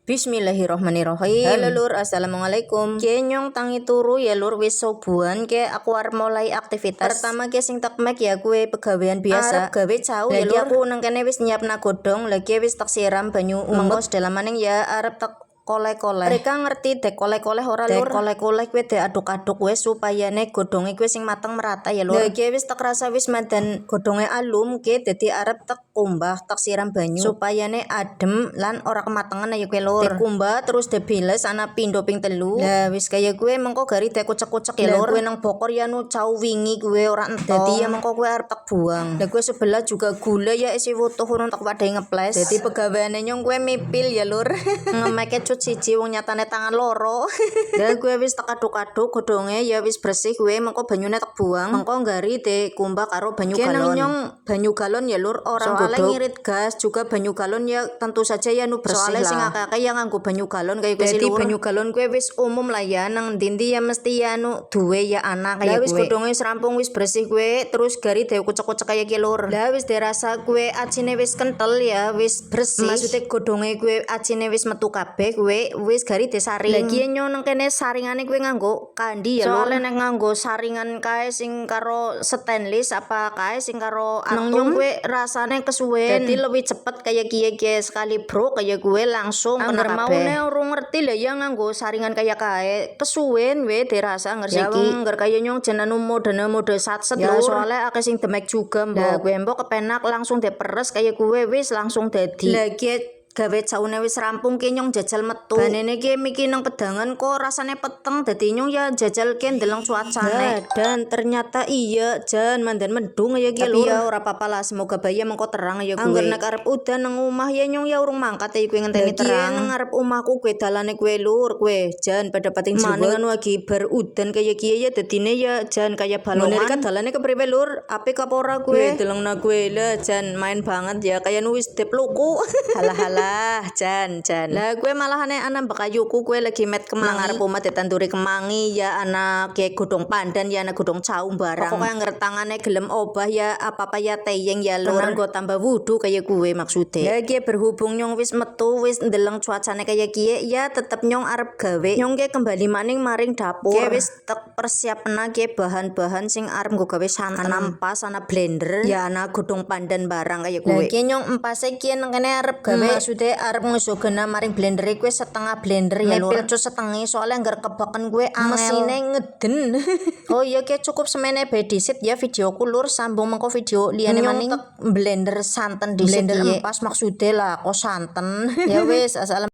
Bismillahirrahmanirrahim. Halo lur, assalamualaikum. Kenyong tangi turu ya lur, wis subuhan ke aku arep mulai aktivitas. Pertama ke sing tekmek ya kue pegawaian biasa. Arep gawe cau ya lur. Aku nang kene wis nyiapna godhong, lagi wis tak siram banyu umbos dalam maning ya arep tak koleh-koleh. Mereka ngerti dek koleh-koleh ora lur. Dek koleh-koleh kuwi diaduk-aduk wis supayane godhonge kuwi sing mateng merata ya lur. Lagi wis tak rasa wis madan godhonge alum ke dadi arep tak kumbah tak siram banyu supayane adem lan ora kematengan ya kuwi lur. Dikumbah terus dibiles ana pindho ping telu. Lah wis kaya kuwi mengko gari dikucek-kucek ya lur. Kuwi nang bokor ya nu cau wingi kuwi ora entok. Dadi ya mengko kuwi arep tak buang. Lah kuwi sebelah juga gula ya isi wutuh urung tak wadai ngeples. Dadi pegaweane nyong kuwi mipil ya lur. Ngemeke siji wong nyatane tangan loro. Lah gue wis tak aduk-aduk godhonge ya wis bersih gue mengko banyune tak buang. Mengko nggari dikumbah karo banyu galon. Nyong banyu galon ya lur orang soalnya ngirit gas juga banyu galon ya tentu saja ya nu bersih soalnya lah. Sing akeh yang nganggo banyu galon kayak gue sih lur. Banyu galon gue wis umum lah ya nang ndi ya mesti ya nu duwe ya anak kayak gue. Lah wis godhonge rampung wis bersih gue terus gari dikucek-kucek kayak ki lur. Lah wis dirasa gue acine wis kental ya wis bersih. Maksudnya godhonge gue acine wis metu kabeh wis gari disaring. Lagi nyo nang kene saringane kuwi nganggo kandi ya lho. Soale nek nganggo saringan kae sing karo stainless apa kae sing karo atung kuwi rasane kesuwen. Dadi lebih cepet kayak kiye sekali bro kayak gue langsung kena kabeh. Maune urung ngerti lah ya nganggo saringan kayak kae kesuwen we dirasa ngersiki. Ya ngger kaya nyong jeneng mode satset ya lho. Soale akeh sing demek juga mbok. Lah gue mbok kepenak langsung diperes kayak gue wis langsung dadi. Lagi gawe caune wis rampung ki nyong jajal metu. Banene ki miki nang pedangan kok rasane peteng dadi nyong ya jajal ki ndeleng cuacane. Dan ternyata iya jan mandan mendung ya ki lur. Tapi ya ora apa-apa lah semoga bayi mengko terang ya gue. Angger nek arep udan nang omah ya nyong ya urung mangkat ya kuwi ngenteni terang. Nang ngarep omahku kuwi dalane kuwi lur kuwi jan pada pating maning anu lagi bar udan kaya kiye ya dadine ya jan kaya balongan. Menika dalane kepriwe lur? Apik apa ora kuwi? Delengna kuwi lah jan main banget ya kaya nu wis dipluku. Halah jan lah gue malahane ana bakayuku gue lagi met kemang arep omah ditanduri kemangi ya ana ke godhong pandan ya ana godhong caum barang pokoke ngertangane gelem obah ya apa-apa ya teyeng ya lur nggo tambah wudu kayak gue maksude. Ya ki berhubung nyong wis metu wis ndeleng cuacane kayak kiye ya tetep nyong arep gawe nyong ke kembali maning maring dapur. Ki wis tak persiapna ki bahan-bahan sing arep nggo gawe santen ana empas ana blender ya ana godhong pandan barang kayak gue. Lah ki nyong empase ki nang kene arep gawe de arep ngusugena maring blender kuwi setengah blender ya lur. Nepil setengah soalnya ngger kebaken gue mesine ngeden. Oh iya ki cukup semene bae disit ya videoku lur sambung mengko video liyane maning blender santen disit blender empas maksude lah kok santen. Ya wis asal